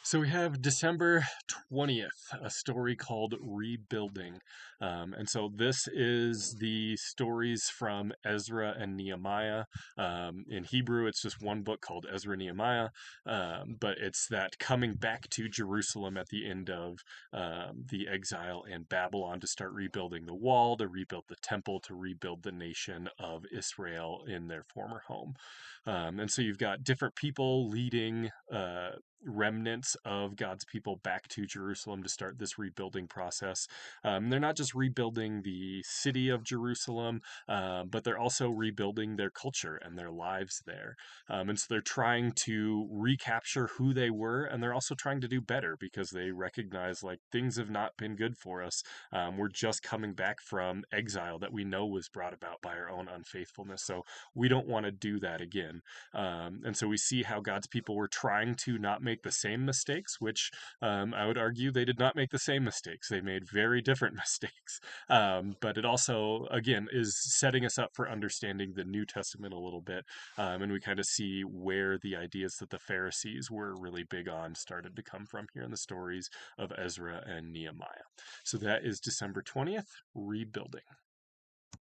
So we have December 20th, a story called Rebuilding. And so this is the stories from Ezra and Nehemiah. In Hebrew, it's just one book called Ezra and Nehemiah, but it's that coming back to Jerusalem at the end of the exile in Babylon to start rebuilding the wall, to rebuild the temple, to rebuild the nation of Israel in their former home. And so you've got different people leading remnants of God's people back to Jerusalem to start this rebuilding process. They're not just rebuilding the city of Jerusalem, but they're also rebuilding their culture and their lives there. And so they're trying to recapture who they were, and they're also trying to do better because they recognize like things have not been good for us. We're just coming back from exile that we know was brought about by our own unfaithfulness. So we don't want to do that again. And so we see how God's people were trying to not make the same mistakes, which I would argue they did not make the same mistakes. They made very different mistakes. But it also, again, is setting us up for understanding the New Testament a little bit. And we kind of see where the ideas that the Pharisees were really big on started to come from here in the stories of Ezra and Nehemiah. So that is December 20th, Rebuilding.